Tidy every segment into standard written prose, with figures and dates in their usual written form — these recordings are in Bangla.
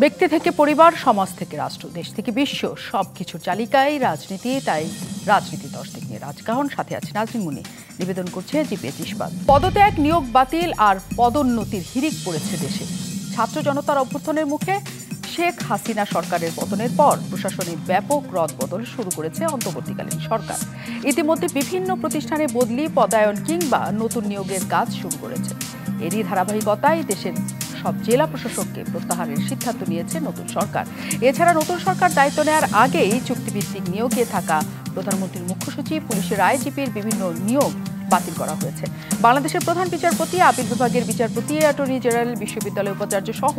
ব্যক্তি থেকে পরিবার, সমাজ থেকে রাষ্ট্র, দেশ থেকে বিশ্ব, সবকিছুর চালিকায় রাজনীতি। তাই রাজনীতি দর্শক নিয়ে রাজকাহন, সাথে আছে নাজনীন মুনি। নিবেদন করছে জিপিএস ইস্পাত। পদত্যাগ, নিয়োগ বাতিল আর পদোন্নতির হিড়িক পড়েছে দেশে। ছাত্র জনতার অভ্যুত্থানের মুখে শেখ হাসিনা সরকারের পতনের পর প্রশাসনে ব্যাপক রদবদল শুরু করেছে অন্তর্বর্তীকালীন সরকার। ইতিমধ্যে বিভিন্ন প্রতিষ্ঠানে বদলি, পদায়ন কিংবা নতুন নিয়োগের কাজ শুরু করেছে। এরই ধারাবাহিকতায় দেশের সব জেলা প্রশাসককে প্রত্যাহারের সিদ্ধান্ত নিয়েছে নতুন সরকার। এছাড়া নতুন সরকার দায়িত্ব নেওয়ার আগেই চুক্তিভিত্তিক নিয়োগে থাকা প্রধানমন্ত্রীর মুখ্য সচিব, পুলিশের আইজিপির বিভিন্ন নিয়োগ বাতিল করা হয়েছে। বাংলাদেশের প্রধান বিচারপতি, আপিল বিভাগের বিচারপতি, অ্যাটর্নি জেনারেল, বিশ্ববিদ্যালয় উপাচার্য সহ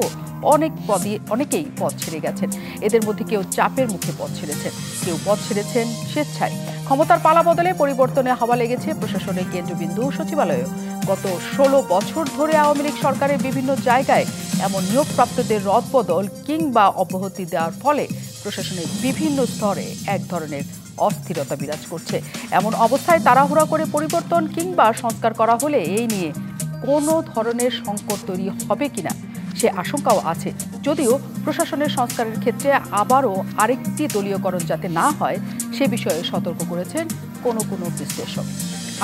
অনেকেই পদ ছেড়ে গেছেন। এদের মধ্যে কেউ চাপের মুখে পদ ছেড়েছেন, কেউ পদ ছেড়েছেন স্বেচ্ছায়। ক্ষমতার পালা বদলে পরিবর্তনে হাওয়া লেগেছে প্রশাসনের কেন্দ্রবিন্দু সচিবালয়েও। গত ১৬ বছর ধরে আওয়ামী লীগ সরকারের বিভিন্ন জায়গায় এমন নিয়োগপ্রাপ্তদের রদবদল কিংবা অব্যাহতি দেওয়ার ফলে প্রশাসনের বিভিন্ন স্তরে এক ধরনের অস্থিরতা বিরাজ করছে। এমন অবস্থায় তাড়াহুড়া করে পরিবর্তন কিংবা সংস্কার করা হলে এই নিয়ে কোনো ধরনের সংকট তৈরি হবে কিনা সে আশঙ্কাও আছে। যদিও প্রশাসনের সংস্কারের ক্ষেত্রে আবারও আরেকটি দলীয়করণ যাতে না হয় সে বিষয়ে সতর্ক করেছেন কোনো বিশ্লেষক।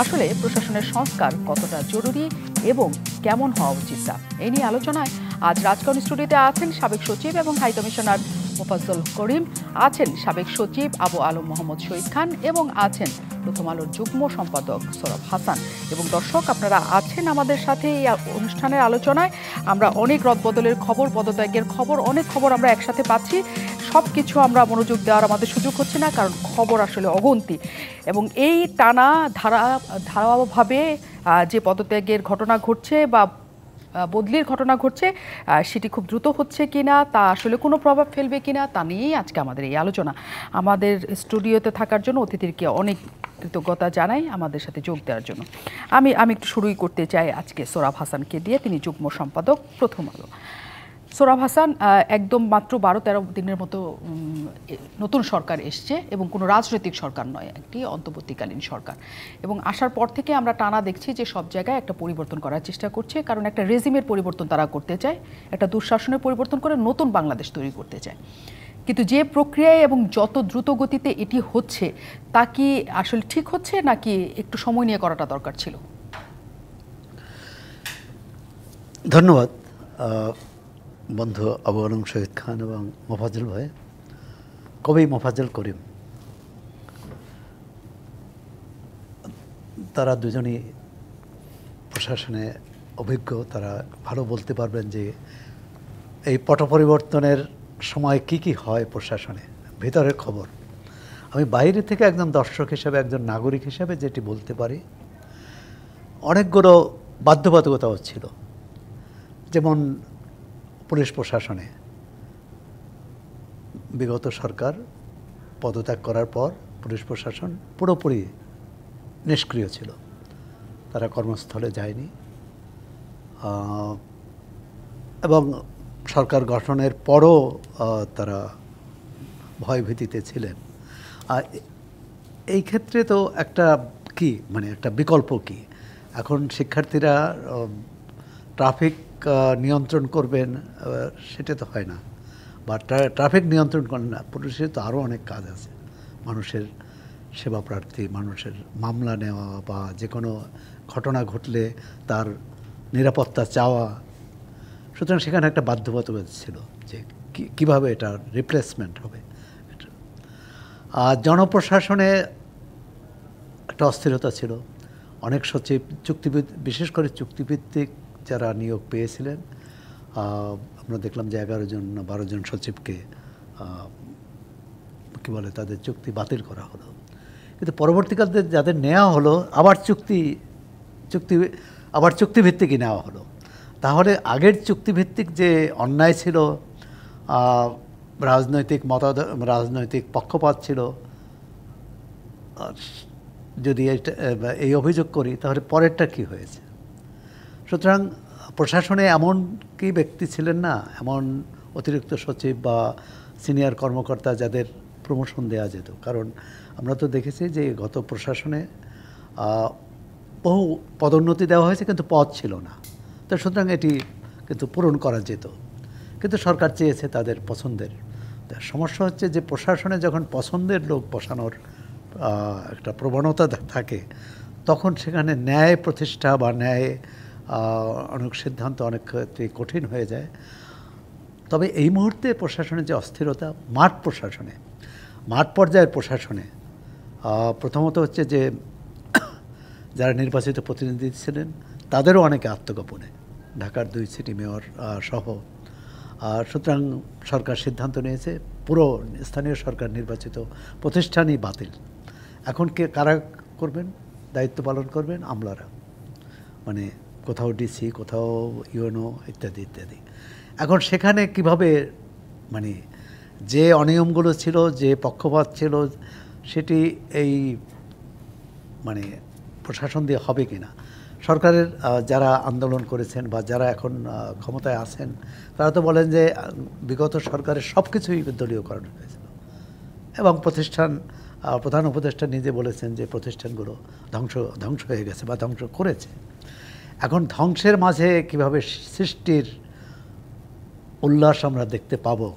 আসলে প্রশাসনের সংস্কার কতটা জরুরি এবং কেমন হওয়া উচিত তা এই নিয়ে আলোচনায় আজ রাজকাহন স্টুডিওতে আছেন সাবেক সচিব এবং হাই কমিশনার মোফাজ্জল করিম, আছেন সাবেক সচিব আবু আলম মোহাম্মদ শহীদ খান এবং আছেন প্রথম আলোর যুগ্ম সম্পাদক সোরাব হাসান। এবং দর্শক, আপনারা আছেন আমাদের সাথে এই অনুষ্ঠানের আলোচনায়। আমরা অনেক রদবদলের খবর, পদত্যাগের খবর, অনেক খবর আমরা একসাথে পাচ্ছি। সব কিছু আমরা মনোযোগ দেওয়ার আমাদের সুযোগ হচ্ছে না, কারণ খবর আসলে অগন্তি। এবং এই টানা ধারাভাবে যে পদত্যাগের ঘটনা ঘটছে বা বদলির ঘটনা ঘটছে, সেটি খুব দ্রুত হচ্ছে কিনা, তা আসলে কোনো প্রভাব ফেলবে কিনা, তা নিয়েই আজকে আমাদের এই আলোচনা। আমাদের স্টুডিওতে থাকার জন্য অতিথিকে অনেক কৃতজ্ঞতা জানাই আমাদের সাথে যোগ দেওয়ার জন্য। আমি একটু শুরুই করতে চাই আজকে সোরাব হাসানকে দিয়ে, তিনি যুগ্ম সম্পাদক প্রথম আলো। সোরাব হাসান, একদম মাত্র ১২-১৩ দিনের মতো নতুন সরকার এসছে এবং কোনো রাজনৈতিক সরকার নয়, একটি অন্তর্বর্তীকালীন সরকার। এবং আসার পর থেকে আমরা টানা দেখছি যে সব জায়গায় একটা পরিবর্তন করার চেষ্টা করছে, কারণ একটা রেজিমের পরিবর্তন তারা করতে চায়, একটা দুঃশাসনের পরিবর্তন করে নতুন বাংলাদেশ তৈরি করতে চায়। কিন্তু যে প্রক্রিয়ায় এবং যত দ্রুত গতিতে এটি হচ্ছে, তা কি আসলে ঠিক হচ্ছে নাকি একটু সময় নিয়ে করাটা দরকার ছিল? ধন্যবাদ বন্ধু আবু আলম শহীদ খান এবং মোফাজ্জল ভাই। কবি মোফাজ্জল করিম, তারা দুজনই প্রশাসনে অভিজ্ঞ, তারা ভালো বলতে পারবেন যে এই পট পরিবর্তনের সময় কি কি হয় প্রশাসনে, ভিতরের খবর। আমি বাইরে থেকে একজন দর্শক হিসেবে, একজন নাগরিক হিসেবে যেটি বলতে পারি, অনেকগুলো বাধ্যবাধকতাও ছিল। যেমন পুলিশ প্রশাসনে বিগত সরকার পদত্যাগ করার পর পুলিশ প্রশাসন পুরোপুরি নিষ্ক্রিয় ছিল, তারা কর্মস্থলে যায়নি এবং সরকার গঠনের পরও তারা ভয়ভীতিতে ছিলেন। আর এই ক্ষেত্রে তো একটা একটা বিকল্প কি, এখন শিক্ষার্থীরা ট্রাফিক নিয়ন্ত্রণ করবেন সেটা তো হয় না, বা ট্রাফিক নিয়ন্ত্রণ করেন না। পুলিশের তো আরও অনেক কাজ আছে, মানুষের সেবা প্রার্থী, মানুষের মামলা নেওয়া বা যে কোনো ঘটনা ঘটলে তার নিরাপত্তা চাওয়া। সুতরাং সেখানে একটা বাধ্যবাধকতা ছিল যে কীভাবে এটার রিপ্লেসমেন্ট হবে। আর জনপ্রশাসনে একটা অস্থিরতা ছিল, অনেক সচিব বিশেষ করে চুক্তিভিত্তিক যারা নিয়োগ পেয়েছিলেন, আমরা দেখলাম যে ১১ জন না 12 জন সচিবকে তাদের চুক্তি বাতিল করা হলো। কিন্তু পরবর্তীকালে যাদের নেওয়া হলো আবার চুক্তিভিত্তিকই নেওয়া হলো। তাহলে আগের চুক্তিভিত্তিক যে অন্যায় ছিল, রাজনৈতিক পক্ষপাত ছিল, যদি এই অভিযোগ করি তাহলে পরেরটা কি হয়েছে। সুতরাং প্রশাসনে এমন কি ব্যক্তি ছিলেন না, এমন অতিরিক্ত সচিব বা সিনিয়র কর্মকর্তা যাদের প্রমোশন দেওয়া যেত। কারণ আমরা তো দেখেছি যে গত প্রশাসনে বহু পদোন্নতি দেওয়া হয়েছে কিন্তু পদ ছিল না, তো সুতরাং এটি কিন্তু পূরণ করা যেত। কিন্তু সরকার চেয়েছে তাদের পছন্দের। সমস্যা হচ্ছে যে প্রশাসনে যখন পছন্দের লোক বসানোর একটা প্রবণতা থাকে, তখন সেখানে ন্যায় প্রতিষ্ঠা বা ন্যায় অনেক সিদ্ধান্ত অনেক ক্ষেত্রে কঠিন হয়ে যায়। তবে এই মুহূর্তে প্রশাসনের যে অস্থিরতা, মাঠ পর্যায়ের প্রশাসনে প্রথমত হচ্ছে যে যারা নির্বাচিত প্রতিনিধি ছিলেন তাদেরও অনেকে আত্মগোপনে, ঢাকার 2 সিটি মেয়র সহ। সুতরাং সরকার সিদ্ধান্ত নিয়েছে পুরো স্থানীয় সরকার নির্বাচিত প্রতিষ্ঠানই বাতিল। এখন কারা করবেন, দায়িত্ব পালন করবেন? আমলারা, মানে কোথাও ডিসি, কোথাও ইউএনও ইত্যাদি ইত্যাদি। এখন সেখানে কিভাবে মানে যে অনিয়মগুলো ছিল, যে পক্ষপাত ছিল, সেটি এই মানে প্রশাসন দিয়ে হবে কি না। সরকারের যারা আন্দোলন করেছেন বা যারা এখন ক্ষমতায় আছেন তারা তো বলেন যে বিগত সরকারের সব কিছুই দলীয়করণ হয়েছিল, এবং প্রধান উপদেষ্টা নিজে বলেছেন যে প্রতিষ্ঠানগুলো ধ্বংস হয়ে গেছে বা ধ্বংস করেছে। এখন ধ্বংসের মাঝে কিভাবে সৃষ্টির উল্লাস আমরা দেখতে পাবো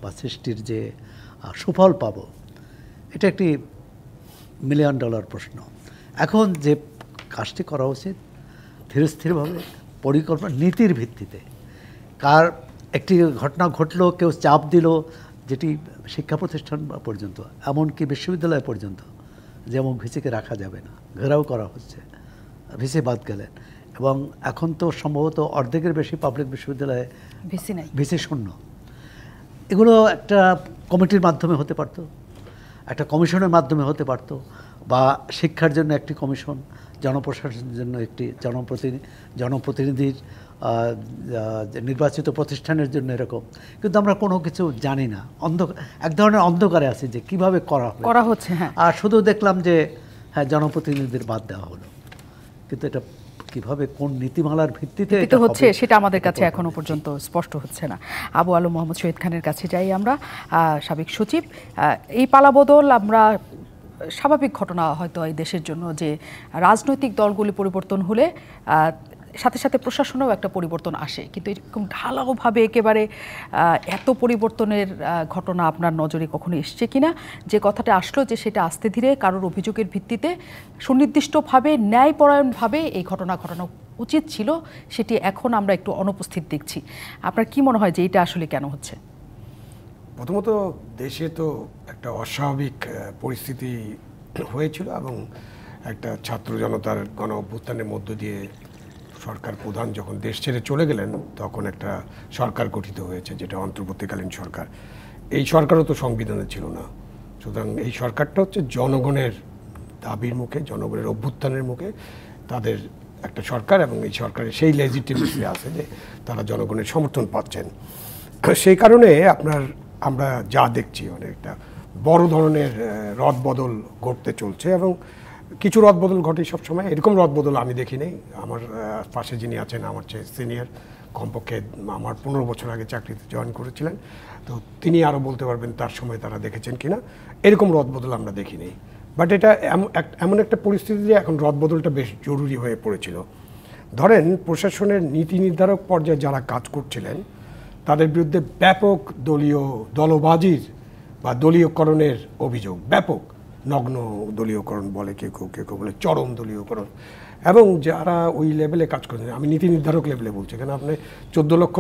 বা সৃষ্টির যে সুফল পাবো, এটা একটি $1 মিলিয়ন প্রশ্ন। এখন যে কাজটি করা উচিত ধীরস্থিরভাবে, পরিকল্পনা, নীতির ভিত্তিতে। একটি ঘটনা ঘটলো, কেউ চাপ দিল, যেটি শিক্ষা প্রতিষ্ঠান পর্যন্ত, এমনকি বিশ্ববিদ্যালয় পর্যন্ত, যেমন ভিসিকে রাখা যাবে না, ঘেরাও করা হচ্ছে, ভিসি বাদ গেলেন। এবং এখন তো সম্ভবত অর্ধেকের বেশি পাবলিক বিশ্ববিদ্যালয়ে ভিসি শূন্য। এগুলো একটা কমিটির মাধ্যমে হতে পারতো, একটা কমিশনের মাধ্যমে হতে পারতো, বা শিক্ষার জন্য একটি কমিশন, জনপ্রশাসনের জন্য একটি জনপ্রতিনিধির নির্বাচিত প্রতিষ্ঠানের জন্য এরকম। কিন্তু আমরা কোনো কিছু জানি না, এক ধরনের অন্ধকারে আছি যে কিভাবে করা হচ্ছে। আর শুধু দেখলাম যে হ্যাঁ জনপ্রতিনিধিদের বাদ দেওয়া হলো, কিন্তু এটা কিভাবে কোন নীতিমালার ভিত্তিতে এটা হচ্ছে সেটা আমাদের কাছে এখনো পর্যন্ত স্পষ্ট হচ্ছে না। আবু আলম মোহাম্মদ শহীদ খানের কাছে যাই আমরা, সাবেক সচিব। এই পালাবদল আমরা স্বাভাবিক ঘটনা হয়তো এই দেশের জন্য, যে রাজনৈতিক দলগুলি পরিবর্তন হলে সাথে সাথে প্রশাসনেও একটা পরিবর্তন আসে, কিন্তু এরকম ঢালাওভাবে একেবারে এত পরিবর্তনের ঘটনা আপনার নজরে কখনো এসছে কিনা? যে কথাটা আসলো যে সেটা আস্তে ধীরে কারোর অভিযোগের ভিত্তিতে সুনির্দিষ্টভাবে ন্যায়পরায়ণভাবে এই ঘটনা ঘটানো উচিত ছিল, সেটি এখন আমরা একটু অনুপস্থিত দেখছি। আপনার কি মনে হয় যে এটা আসলে কেন হচ্ছে? প্রথমত দেশে তো একটা অস্বাভাবিক পরিস্থিতি হয়েছিল, এবং একটা ছাত্র জনতার গণ অভ্যুত্থানের মধ্য দিয়ে সরকার প্রধান যখন দেশ ছেড়ে চলে গেলেন, তখন একটা সরকার গঠিত হয়েছে, যেটা অন্তর্বর্তীকালীন সরকার। এই সরকারও তো সংবিধানে ছিল না। সুতরাং এই সরকারটা হচ্ছে জনগণের দাবির মুখে, জনগণের অভ্যুত্থানের মুখে তাদের একটা সরকার, এবং এই সরকারের সেই লেজিটিমেসি আছে যে তারা জনগণের সমর্থন পাচ্ছেন। সেই কারণে আমরা যা দেখছি একটা বড় ধরনের রদবদল ঘটতে চলছে, এবং কিছু রদবদল ঘটে সবসময়। এরকম রদবদল আমি দেখি নেই। আমার পাশে যিনি আছেন আমার চেয়ে সিনিয়র, কমপক্ষে আমার 15 বছর আগে চাকরিতে জয়েন করেছিলেন, তো তিনি আরও বলতে পারবেন তার সময় তারা দেখেছেন কিনা। এরকম রদবদল আমরা দেখি নেই। বাট এটা এমন একটা পরিস্থিতি যে এখন রদবদলটা বেশ জরুরি হয়ে পড়েছিল। ধরেন প্রশাসনের নীতি নির্ধারক পর্যায়ে যারা কাজ করছিলেন তাদের বিরুদ্ধে ব্যাপক দলবাজির বা দলীয়করণের অভিযোগ, ব্যাপক নগ্ন দলীয়করণ বলে কেউ কেউ বলে চরম দলীয়করণ। এবং যারা ওই লেভেলে কাজ করেন, আমি নীতি নির্ধারক লেভেলে বলছি, এখানে আপনি 14 লক্ষ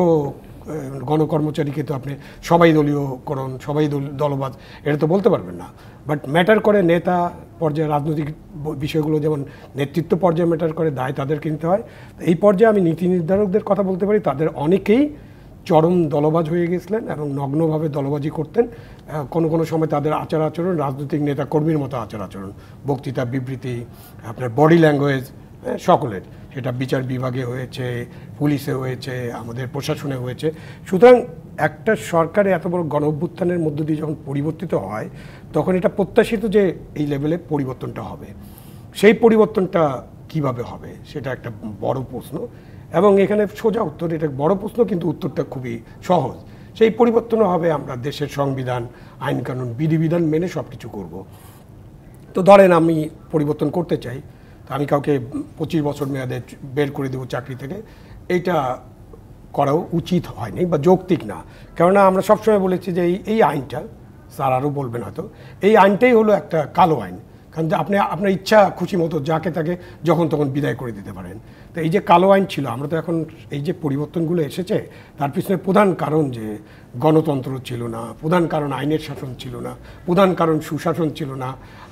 গণকর্মচারীকে তো আপনি সবাই দলীয়করণ, সবাই দলবাজ এটা তো বলতে পারবেন না। বাট ম্যাটার করে নেতা পর্যায়ে, রাজনৈতিক বিষয়গুলো যেমন নেতৃত্ব পর্যায়ে ম্যাটার করে, দায় তাদের কিনতে হয়। এই পর্যায়ে আমি নীতি নির্ধারকদের কথা বলতে পারি, তাদের অনেকেই চরম দলবাজ হয়ে গেছিলেন এবং নগ্নভাবে দলবাজি করতেন। কোনো সময় তাদের আচার আচরণ রাজনৈতিক নেতা কর্মীর মতো আচার আচরণ, বক্তৃতা, বিবৃতি, আপনার বডি ল্যাঙ্গুয়েজ সকলের, সেটা বিচার বিভাগে হয়েছে, পুলিশে হয়েছে, আমাদের প্রশাসনে হয়েছে। সুতরাং একটা সরকারে এত বড় গণ অভ্যুত্থানের মধ্য দিয়ে যখন পরিবর্তিত হয়, তখন এটা প্রত্যাশিত যে এই লেভেলে পরিবর্তনটা হবে। সেই পরিবর্তনটা কিভাবে হবে সেটা একটা বড় প্রশ্ন, এবং এখানে সোজা উত্তর, এটা বড় প্রশ্ন কিন্তু উত্তরটা খুবই সহজ। সেই পরিবর্তনও হবে আমরা দেশের সংবিধান, আইন কানুন, বিধিবিধান মেনে সব কিছু করবো। তো ধরেন আমি পরিবর্তন করতে চাই, তো আমি কাউকে 25 বছর মেয়াদে বের করে দেবো চাকরি থেকে, এইটা করাও উচিত হয়নি বা যৌক্তিক না। কেননা আমরা সবসময় বলেছি যে এই আইনটা, স্যার আরও বলবেন হয়তো, এই আইনটাই হলো একটা কালো আইন। কারণ আপনি আপনার ইচ্ছা খুশি মতো যাকে তাকে যখন তখন বিদায় করে দিতে পারেন। তো এই যে কালো আইন ছিল, আমরা তো এখন এই যে পরিবর্তনগুলো এসেছে তার পিছনে প্রধান কারণ যে গণতন্ত্র ছিল না, প্রধান কারণ আইনের শাসন ছিল না, প্রধান কারণ সুশাসন ছিল না,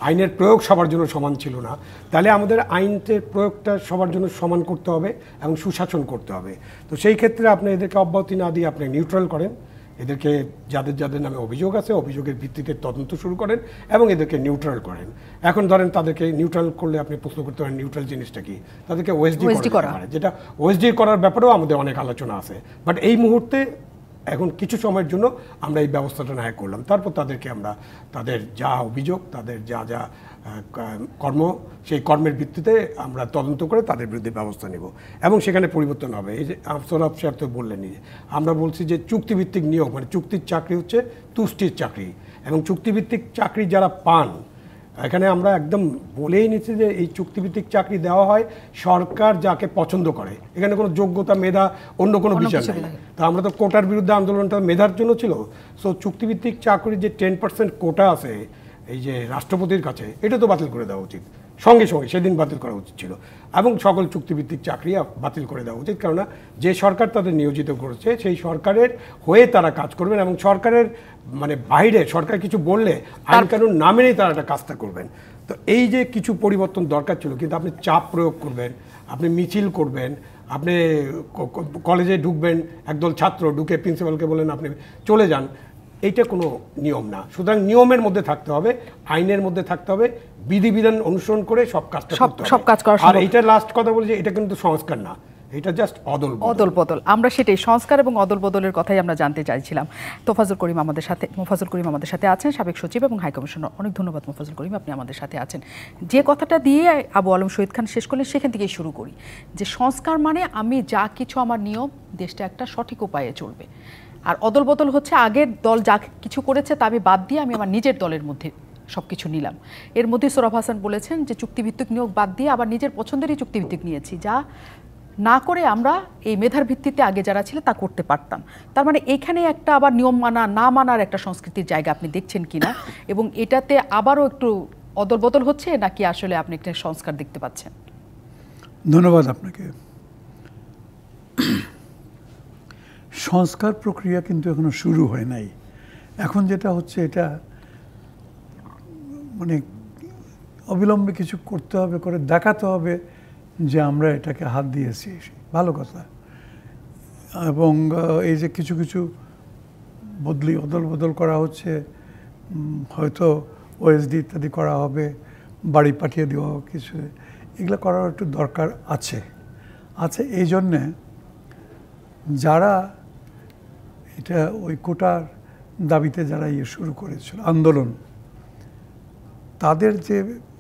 আইনের প্রয়োগ সবার জন্য সমান ছিল না। তাহলে আমাদের আইনের প্রয়োগটা সবার জন্য সমান করতে হবে এবং সুশাসন করতে হবে। তো সেই ক্ষেত্রে আপনি এদেরকে অব্যাহতি না দিয়ে আপনি নিউট্রাল করেন, এদেরকে যাদের যাদের নামে অভিযোগ আছে অভিযোগের ভিত্তিতে তদন্ত শুরু করেন এবং এদেরকে নিউট্রাল করেন। এখন ধরেন তাদেরকে নিউট্রাল করলে আপনি প্রশ্ন করতে পারেন নিউট্রাল জিনিসটা কি, তাদেরকে ওএসডি করা পারে, যেটা ওএসডি করার ব্যাপারেও আমাদের অনেক আলোচনা আছে। বাট এই মুহূর্তে এখন কিছু সময়ের জন্য আমরা এই ব্যবস্থাটা না করলাম, তারপর তাদেরকে আমরা তাদের যা অভিযোগ, তাদের যা যা কর্ম, সেই কর্মের ভিত্তিতে আমরা তদন্ত করে তাদের বিরুদ্ধে ব্যবস্থা নেব এবং সেখানে পরিবর্তন হবে। এই যে সৌরভ স্যার তো বললেনই, আমরা বলছি যে চুক্তিভিত্তিক নিয়োগ, মানে চুক্তির চাকরি হচ্ছে তুষ্টির চাকরি, এবং চুক্তিভিত্তিক চাকরি যারা পান, এখানে আমরা একদম বলেই নিচ্ছি যে এই চুক্তিভিত্তিক চাকরি দেওয়া হয় সরকার যাকে পছন্দ করে। এখানে কোনো যোগ্যতা, মেধা, অন্য কোনো বিষয় নেই। তো আমরা তো কোটার বিরুদ্ধে আন্দোলনটা মেধার জন্য ছিল। সো চুক্তিভিত্তিক চাকরির যে 10% কোটা আছে এই যে রাষ্ট্রপতির কাছে, এটা তো বাতিল করে দেওয়া উচিত, সঙ্গে সঙ্গে সেদিন বাতিল করা উচিত ছিল, এবং সকল চুক্তিভিত্তিক চাকরি বাতিল করে দেওয়া উচিত। কেননা যে সরকার তাদের নিয়োজিত করেছে সেই সরকারের হয়ে তারা কাজ করবেন এবং সরকারের মানে বাইরে সরকার কিছু বললে আইন কানুন না মেনেই তারা একটা কাজটা করবেন। তো এই যে কিছু পরিবর্তন দরকার ছিল, কিন্তু আপনি চাপ প্রয়োগ করবেন, আপনি মিছিল করবেন, আপনি কলেজে ঢুকবেন, একদল ছাত্র ঢুকে প্রিন্সিপালকে বলেন আপনি চলে যান, এইটা কোনো নিয়ম না। সুতরাং নিয়মের মধ্যে থাকতে হবে, আইনের মধ্যে থাকতে হবে, বিধিবিধান অনুসরণ করে সব কাজটা করতে হবে। আর এটা লাস্ট কথা বলি যে এটা কিন্তু সংস্কার না, এটা জাস্ট অদল বদল। আমরা সেটাই সংস্কার এবং অদল বদলের কথাই আমরা জানতে চাইছিলাম। মোফাজ্জল করিম আমাদের সাথে আছেন, সাবেক সচিব এবং হাই কমিশনার। অনেক ধন্যবাদ মোফাজ্জল করিম, আপনি আমাদের সাথে আছেন। যে কথাটা দিয়ে আবু আলম শহীদ খান শেষ করলেন সেখান থেকেই শুরু করি, যে সংস্কার মানে আমি যা কিছু আমার নিয়ম, দেশটা একটা সঠিক উপায়ে চলবে। আর অদল বদল হচ্ছে আগের দল যা কিছু করেছে তা আমি বাদ দিয়ে আমি আমার নিজের দলের মধ্যে সব কিছু নিলাম। এর মধ্যে সৌরভ হাসান বলেছেন যে চুক্তিভিত্তিক নিয়োগ বাদ দিয়ে আবার নিজের পছন্দেরই চুক্তিভিত্তিক নিয়েছি, যা না করে আমরা এই মেধার ভিত্তিতে আগে যারা ছিল তা করতে পারতাম। তার মানে এখানে একটা আবার নিয়ম মানা না মানার একটা সংস্কৃতির জায়গা আপনি দেখছেন কিনা, এবং এটাতে আবারও একটু অদল বদল হচ্ছে নাকি আসলে আপনি একটা সংস্কার দেখতে পাচ্ছেন? ধন্যবাদ আপনাকে। সংস্কার প্রক্রিয়া কিন্তু এখনো শুরু হয় নাই। এখন যেটা হচ্ছে এটা মানে অবিলম্বে কিছু করতে হবে, করে দেখাতে হবে যে আমরা এটাকে হাত দিয়েছি, ভালো কথা। এবং এই যে কিছু কিছু অদল বদল করা হচ্ছে, হয়তো ওএসডি ইত্যাদি করা হবে, বাড়ি পাঠিয়ে দেওয়া কিছু, এগুলো করার একটু দরকার আছে। এই জন্যে যারা এটা ওই কোটার দাবিতে যারা শুরু করেছিল আন্দোলন, তাদের যে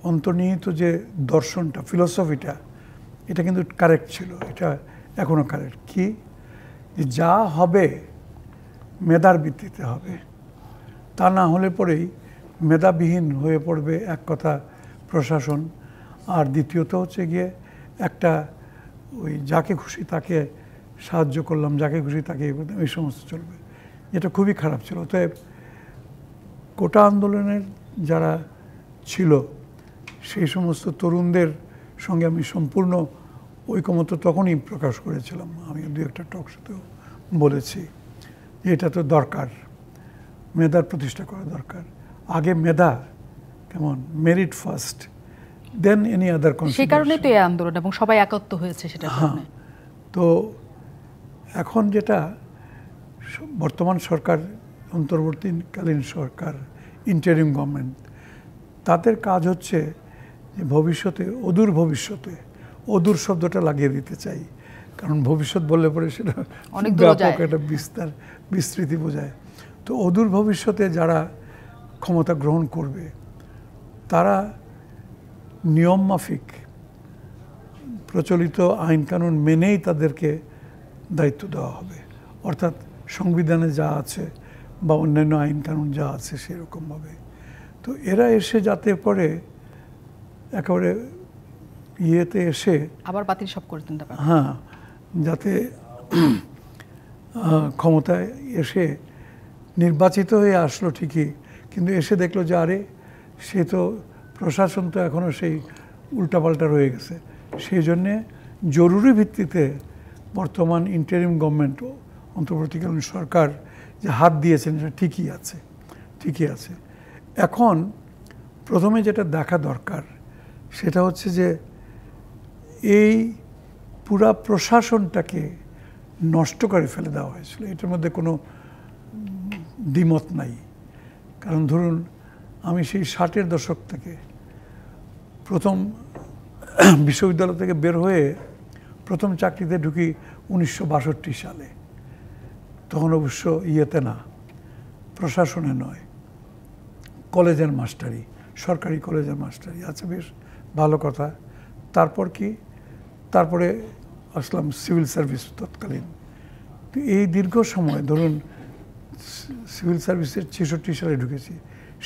অন্তর্নিহিত যে দর্শনটা, ফিলসফিটা, এটা কিন্তু কারেক্ট ছিল, এটা এখনও কারেক্ট। কি যা হবে মেধার ভিত্তিতে হবে, তা না হলে পরেই মেধাবিহীন হয়ে পড়বে এক কথা প্রশাসন। আর দ্বিতীয়ত হচ্ছে গিয়ে একটা ওই যাকে খুশি তাকে সাহায্য করলাম, যাকে খুশি তাকে এই সমস্ত চলবে, যেটা খুবই খারাপ ছিল। অতএব কোটা আন্দোলনের যারা ছিল সেই সমস্ত তরুণদের সঙ্গে আমি সম্পূর্ণ ঐকমত্য তখনই প্রকাশ করেছিলাম। আমি দু একটা টক শোতেও বলেছি যে এটা তো দরকার, মেধার প্রতিষ্ঠা করা দরকার। আগে মেধা, কেমন merit first, than any other consideration. সেই কারণে তো এই আন্দোলন এবং সবাই একত্র হয়েছে সেটা। হ্যাঁ, তো এখন যেটা বর্তমান সরকার, অন্তর্বর্তীকালীন সরকার, ইন্টারিম গভর্নমেন্ট, তাদের কাজ হচ্ছে যে ভবিষ্যতে, অদূর শব্দটা লাগিয়ে দিতে চাই, কারণ ভবিষ্যৎ বললে পরে সেটা ব্যাপক একটা বিস্তৃতি বোঝায়। তো অদূর ভবিষ্যতে যারা ক্ষমতা গ্রহণ করবে তারা নিয়ম মাফিক প্রচলিত আইন কানুন মেনেই তাদেরকে দায়িত্ব দেওয়া হবে, অর্থাৎ সংবিধানে যা আছে বা অন্যান্য আইন কানুন যা আছে সেরকমভাবে। তো এরা এসে যাতে করে একেবারে ইয়েতে এসে আবার বাতিল সব করে দিতে পারে, হ্যাঁ, যাতে ক্ষমতায় এসে নির্বাচিত হয়ে আসলো ঠিকই, কিন্তু এসে দেখলো যে আরে সে তো প্রশাসন তো এখনও সেই উল্টাপাল্টা রয়ে গেছে। সেই জন্যে জরুরি ভিত্তিতে বর্তমান ইন্টারিম গভর্নমেন্ট, অন্তর্বর্তীকালীন সরকার যে হাত দিয়েছেন এটা ঠিকই আছে, ঠিকই আছে। এখন প্রথমে যেটা দেখা দরকার সেটা হচ্ছে যে এই পুরা প্রশাসনটাকে নষ্ট করে ফেলে দেওয়া হয়েছিল, এটার মধ্যে কোনো দ্বিমত নাই। কারণ ধরুন আমি সেই 60-এর দশক থেকে প্রথম বিশ্ববিদ্যালয় থেকে বের হয়ে প্রথম চাকরিতে ঢুকি 1962 সালে। তখন অবশ্য ইয়েতে না, প্রশাসনে নয়, কলেজের মাস্টারি, সরকারি কলেজের মাস্টারি। আচ্ছা, বেশ ভালো কথা। তারপর কি, তারপরে আসলাম সিভিল সার্ভিস তৎকালীন। তো এই দীর্ঘ সময় ধরুন সিভিল সার্ভিসের 66 সালে ঢুকেছি,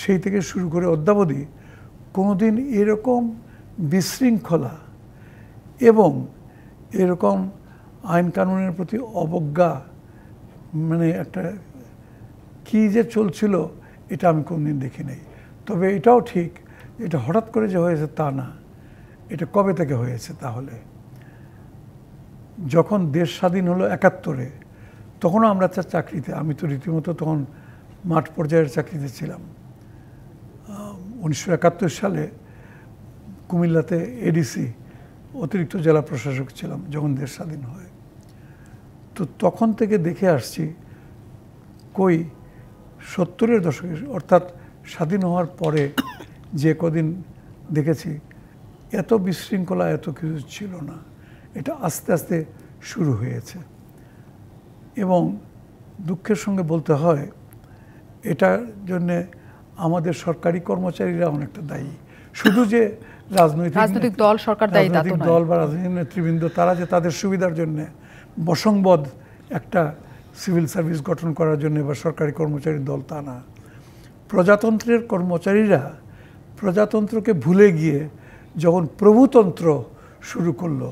সেই থেকে শুরু করে অদ্যাবধি কোনোদিন এরকম বিশৃঙ্খলা এবং এরকম আইন কানুনের প্রতি অবজ্ঞা, মানে একটা কী যে চলছিল এটা আমি কোনোদিন দেখি নাই। তবে এটাও ঠিক, এটা হঠাৎ করে যে হয়েছে তা না। এটা কবে থেকে হয়েছে তাহলে? যখন দেশ স্বাধীন হলো 71-এ, তখনও আমরা চাকরিতে, আমি তো রীতিমতো তখন মাঠ পর্যায়ের চাকরিতে ছিলাম। 1971 সালে কুমিল্লাতে এডিসি, অতিরিক্ত জেলা প্রশাসক ছিলাম যখন দেশ স্বাধীন হয়। তো তখন থেকে দেখে আসছি কই 70-এর দশকে, অর্থাৎ স্বাধীন হওয়ার পরে যে কদিন দেখেছি এত বিশৃঙ্খলা, এত কিছু ছিল না। এটা আস্তে আস্তে শুরু হয়েছে এবং দুঃখের সঙ্গে বলতে হয় এটার জন্যে আমাদের সরকারি কর্মচারীরা অনেকটা দায়ী। শুধু যে রাজনৈতিক দল, সরকার দায়ী তা তো নয়। দল বা রাজনৈতিক নেতৃবৃন্দ তারা যে তাদের সুবিধার জন্য বশংবদ একটা সিভিল সার্ভিস গঠন করার জন্য বা সরকারি কর্মচারীর দল, তা না। প্রজাতন্ত্রের কর্মচারীরা প্রজাতন্ত্রকে ভুলে গিয়ে যখন প্রভুতন্ত্র শুরু করলো,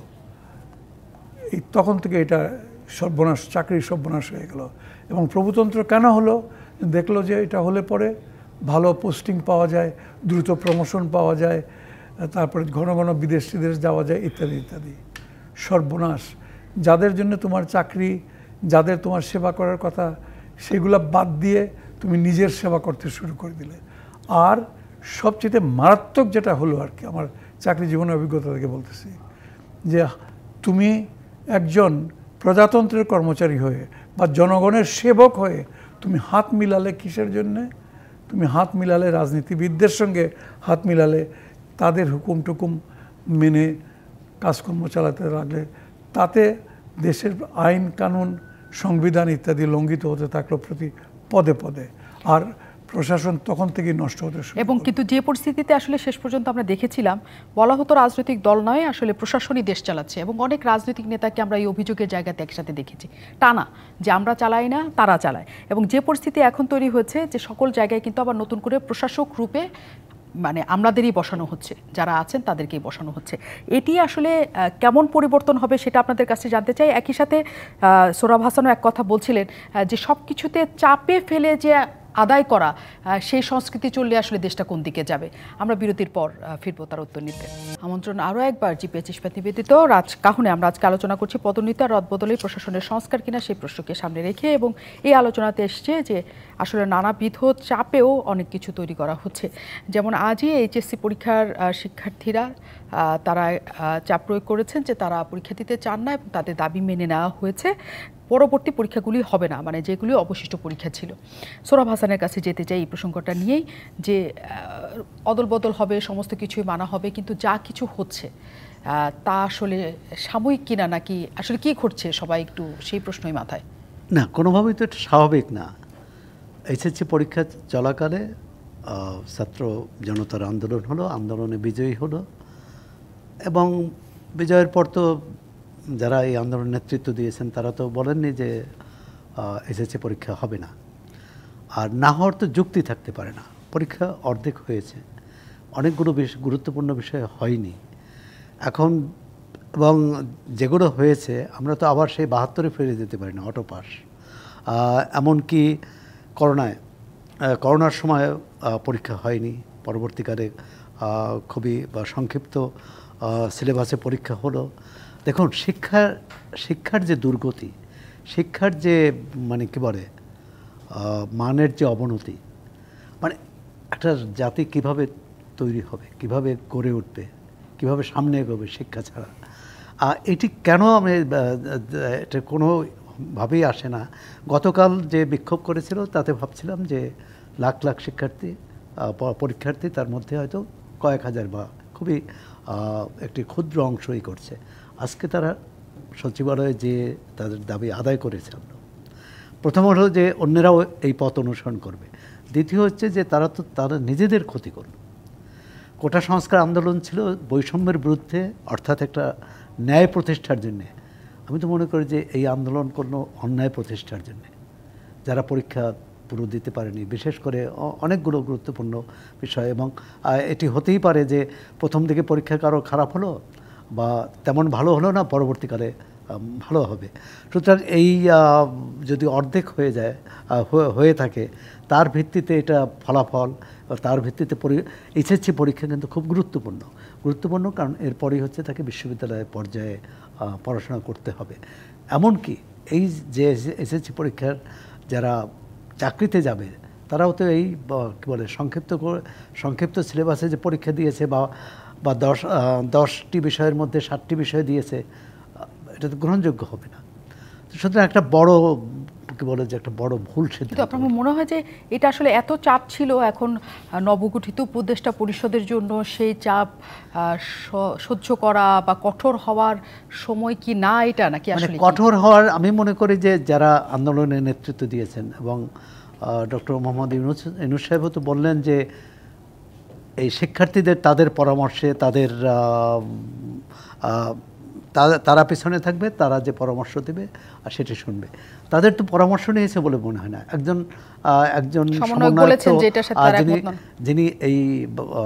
এই তখন থেকে এটা সর্বনাশ, চাকরির সর্বনাশ হয়ে গেল। এবং প্রভুতন্ত্র কেন হলো? দেখলো যে এটা হলে পরে ভালো পোস্টিং পাওয়া যায়, দ্রুত প্রমোশন পাওয়া যায়, তারপরে ঘন ঘন বিদেশ যাওয়া যায়, ইত্যাদি ইত্যাদি। সর্বনাশ। যাদের জন্য তোমার চাকরি, যাদের তোমার সেবা করার কথা, সেগুলা বাদ দিয়ে তুমি নিজের সেবা করতে শুরু করে দিলে। আর সবচেয়ে মারাত্মক যেটা হলো আর কি, আমার চাকরি জীবনের অভিজ্ঞতা থেকে বলতেছি, যে তুমি একজন প্রজাতন্ত্রের কর্মচারী হয়ে বা জনগণের সেবক হয়ে তুমি হাত মিলালে কিসের জন্যে? তুমি হাত মিলালে রাজনীতিবিদদের সঙ্গে, হাত মিলালে তাদের হুকুম টুকুম মেনে কাজকর্ম চালাতে লাগলে, তাতে দেশের আইন কানুন, সংবিধান ইত্যাদি লঙ্ঘিত হতে থাকলো প্রতি পদে পদে। আর প্রশাসন তখন থেকেই নষ্ট হতে শুরু। এবং কিন্তু যে পরিস্থিতিতে আসলে শেষ পর্যন্ত আমরা দেখেছিলাম, বলা হতো রাজনৈতিক দল নয়, আসলে প্রশাসনই দেশ চালাচ্ছে। এবং অনেক রাজনৈতিক নেতাকে আমরা এই অভিযোগের জায়গাতে একসাথে দেখেছি, টানা যে আমরা চালাই না, তারা চালায়। এবং যে পরিস্থিতি এখন তৈরি হয়েছে যে সকল জায়গায় কিন্তু আবার নতুন করে প্রশাসক রূপে মানে আমাদেরই বসানো হচ্ছে, যারা আছেন তাদেরকেই বসানো হচ্ছে। এটি আসলে কেমন পরিবর্তন হবে সেটা আপনাদের কাছে জানতে চাই। একই সাথে সোহরাব হাসানও এক কথা বলছিলেন যে সব কিছুতে চাপে ফেলে যে আদায় করা, সেই সংস্কৃতি চললে আসলে দেশটা কোন দিকে যাবে। আমরা বিরতির পর ফিরবো তার উত্তর নিতে। আমন্ত্রণ আরও একবার জিপিএচ ইস্পাত নিবেদিত রাজকাহনে। আমরা আজকে আলোচনা করছি পদোন্নতি আর রদবদলে প্রশাসনের সংস্কার কিনা, সেই প্রশ্নকে সামনে রেখে। এবং এই আলোচনাতে এসছে যে আসলে নানাবিধ চাপেও অনেক কিছু তৈরি করা হচ্ছে। যেমন আজই এইচএসসি পরীক্ষার শিক্ষার্থীরা তারা চাপ প্রয়োগ করেছেন যে তারা পরীক্ষা দিতে চান না এবং তাদের দাবি মেনে নেওয়া হয়েছে। পরবর্তী পরীক্ষাগুলি হবে না, মানে যেগুলি অবশিষ্ট পরীক্ষা ছিল। সোহরাব হাসানের কাছে যেতে চাই এই প্রসঙ্গটা নিয়েই, যে অদল বদল হবে, সমস্ত কিছুই মানা হবে, কিন্তু যা কিছু হচ্ছে তা আসলে সাময়িক কিনা, নাকি আসলে কি ঘটছে সবাই একটু সেই প্রশ্নই মাথায়। না, কোনোভাবেই তো এটা স্বাভাবিক না। এইচএসসি পরীক্ষা চলাকালে ছাত্র জনতার আন্দোলন হলো, আন্দোলনে বিজয়ী হলো এবং বিজয়ের পর তো যারা এই আন্দোলনের নেতৃত্ব দিয়েছেন তারা তো বলেননি যে এসএসসি পরীক্ষা হবে না। আর না হওয়ার তো যুক্তি থাকতে পারে না। পরীক্ষা অর্ধেক হয়েছে, অনেকগুলো গুরুত্বপূর্ণ বিষয় হয়নি এখন, এবং যেগুলো হয়েছে আমরা তো আবার সেই 72-এ ফিরে যেতে পারি না, অটো পাস। এমনকি করোনার সময় পরীক্ষা হয়নি, পরবর্তীকালে খুবই সংক্ষিপ্ত সিলেবাসে পরীক্ষা হলো। দেখুন শিক্ষার যে দুর্গতি, শিক্ষার যে মানে কি বলে মানের যে অবনতি, মানে একটা জাতি কিভাবে তৈরি হবে, কিভাবে গড়ে উঠবে, কিভাবে সামনে এগোবে শিক্ষা ছাড়া, এটি কেন আমি এটা কোনোভাবেই আসে না। গতকাল যে বিক্ষোভ করেছিল তাতে ভাবছিলাম যে লাখ লাখ পরীক্ষার্থী, তার মধ্যে হয়তো কয়েক হাজার বা খুবই একটি ক্ষুদ্র অংশই করছে। আজকে তারা সচিবালয়ে যে তাদের দাবি আদায় করেছে, প্রথম হলো যে অন্যরাও এই পথ অনুসরণ করবে, দ্বিতীয় হচ্ছে যে তারা নিজেদের ক্ষতি করল। কোটা সংস্কার আন্দোলন ছিল বৈষম্যের বিরুদ্ধে, অর্থাৎ একটা ন্যায় প্রতিষ্ঠার জন্যে। আমি তো মনে করি যে এই আন্দোলন কোনো অন্যায় প্রতিষ্ঠার জন্যে, যারা পরীক্ষা পুরো দিতে পারেনি, বিশেষ করে অনেকগুলো গুরুত্বপূর্ণ বিষয়। এবং এটি হতেই পারে যে প্রথম দিকে পরীক্ষা কারো খারাপ হলো বা তেমন ভালো হলো না, পরবর্তীকালে ভালো হবে। সুতরাং এই যদি অর্ধেক হয়ে থাকে, তার ভিত্তিতে এটা ফলাফল, তার ভিত্তিতে এইচএসসি পরীক্ষা কিন্তু খুব গুরুত্বপূর্ণ, কারণ এরপরেই হচ্ছে তাকে বিশ্ববিদ্যালয় পর্যায়ে পড়াশোনা করতে হবে। এমনকি এই যে এসএসসি পরীক্ষার যারা চাকরিতে যাবে, তারাও তো এই কী বলে সংক্ষিপ্ত সিলেবাসে যে পরীক্ষা দিয়েছে বা 10টি বিষয়ের মধ্যে 7টি বিষয় দিয়েছে, এটা তো গ্রহণযোগ্য হবে না। সুতরাং একটা বড় কি বলে যে একটা বড় ভুল সিদ্ধান্ত। আপনার মনে হয় যে এটা আসলে এত চাপ ছিল, এখন নবগঠিত উপদেষ্টা পরিষদের জন্য সেই চাপ সহ্য করা বা কঠোর হওয়ার সময় কি না এটা, নাকি আসলে কঠোর হওয়ার? আমি মনে করি যে যারা আন্দোলনের নেতৃত্ব দিয়েছেন, এবং ডক্টর মোহাম্মদ ইউনূস সাহেবও তো বললেন যে এই শিক্ষার্থীদের তাদের পরামর্শে তারা পিছনে থাকবে, তারা যে পরামর্শ দেবে আর সেটি শুনবে। তাদের তো পরামর্শ নিয়েছে বলে মনে হয় না। একজন যিনি এই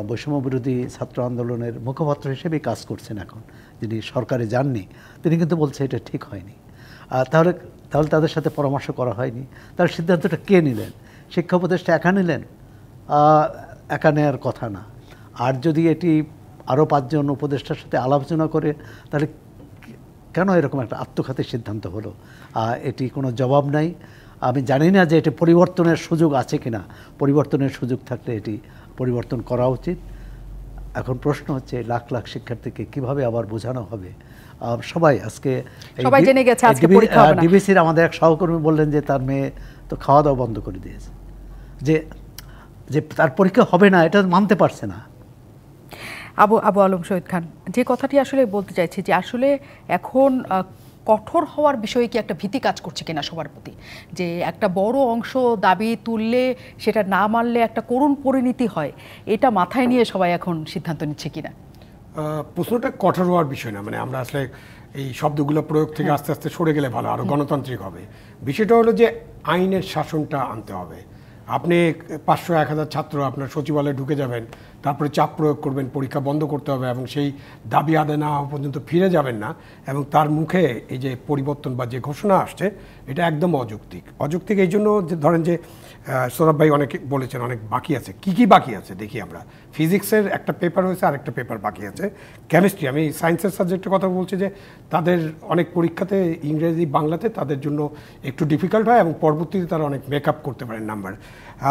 বৈষম্য বিরোধী ছাত্র আন্দোলনের মুখপাত্র হিসেবেই কাজ করছেন এখন, যিনি সরকারে যাননি, তিনি কিন্তু বলছে এটা ঠিক হয়নি। তাহলে তাদের সাথে পরামর্শ করা হয়নি। তার সিদ্ধান্তটা কে নিলেন? শিক্ষা উপদেষ্টা একা নিলেন? একা নেওয়ার কথা না। আর যদি এটি আরও 5 জন উপদেষ্টার সাথে আলোচনা করে, তাহলে কেন এরকম একটা আত্মঘাতী সিদ্ধান্ত হলো? এটি কোনো জবাব নাই। আমি জানি না যে এটি পরিবর্তনের সুযোগ আছে কিনা। পরিবর্তনের সুযোগ থাকলে এটি পরিবর্তন করা উচিত। এখন প্রশ্ন হচ্ছে লাখ লাখ শিক্ষার্থীকে কিভাবে আবার বোঝানো হবে। সবাই জেনে গেছে আজকে পরীক্ষা হবে না। ডিবিসির আমাদের এক সহকর্মী বললেন যে তার মেয়ে তো খাওয়া দাওয়া বন্ধ করে দিয়েছে, যে তার পরীক্ষা হবে না, এটা মানতে পারছে না। আবু আলম শহীদ খান, যে কথাটি আসলে বলতে চাইছি যে আসলে এখন কঠোর হওয়ার বিষয়ে কি একটা ভীতি কাজ করছে কিনা সবার প্রতি, যে একটা বড় অংশ দাবি তুললে সেটা না মানলে একটা করুণ পরিণতি হয়, এটা মাথায় নিয়ে সবাই এখন সিদ্ধান্ত নিচ্ছে কিনা? প্রশ্নটা কঠোর হওয়ার বিষয় না, মানে আমরা আসলে এই শব্দগুলো প্রয়োগ থেকে আস্তে আস্তে সরে গেলে ভালো, আরও গণতান্ত্রিক হবে। বিষয়টা হলো যে আইনের শাসনটা আনতে হবে। আপনি 500-1000 ছাত্র আপনার সচিবালয়ে ঢুকে যাবেন, তারপরে চাপ প্রয়োগ করবেন, পরীক্ষা বন্ধ করতে হবে এবং সেই দাবি আদায় না হওয়া পর্যন্ত ফিরে যাবেন না, এবং তার মুখে এই যে পরিবর্তন বা যে ঘোষণা আসছে, এটা একদম অযৌক্তিক। এই জন্য যে ধরেন যে সৌরভ ভাই অনেক বলেছেন অনেক বাকি আছে। কি বাকি আছে দেখি আমরা। ফিজিক্সের একটা পেপার হয়েছে, আরেকটা পেপার বাকি আছে। কেমিস্ট্রি, আমি সায়েন্সের সাবজেক্টের কথা বলছি, যে তাদের অনেক পরীক্ষাতে ইংরেজি বাংলাতে তাদের জন্য একটু ডিফিকাল্ট হয় এবং পরবর্তীতে তারা অনেক মেকআপ করতে পারেন নাম্বার।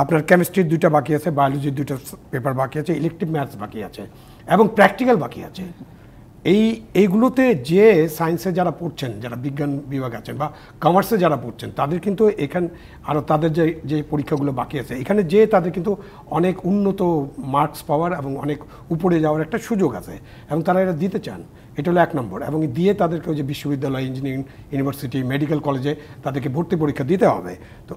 আপনার কেমিস্ট্রির 2টা বাকি আছে, বায়োলজির 2টা পেপার বাকি আছে, ইলেকট্রিক ম্যাথস বাকি আছে এবং প্র্যাকটিক্যাল বাকি আছে। এইগুলোতে যে সায়েন্সে যারা পড়ছেন, যারা বিজ্ঞান বিভাগ আছেন বা কমার্সে যারা পড়ছেন, তাদের কিন্তু আরও তাদের যে পরীক্ষাগুলো বাকি আছে, এখানে যে তাদের কিন্তু অনেক উন্নত মার্কস পাওয়ার এবং অনেক উপরে যাওয়ার একটা সুযোগ আছে, এবং তারা এটা দিতে চান। এটা হলো 1 নম্বর। এবং দিয়ে তাদেরকে যে বিশ্ববিদ্যালয়, ইঞ্জিনিয়ারিং ইউনিভার্সিটি, মেডিকেল কলেজে তাদেরকে ভর্তি পরীক্ষা দিতে হবে। তো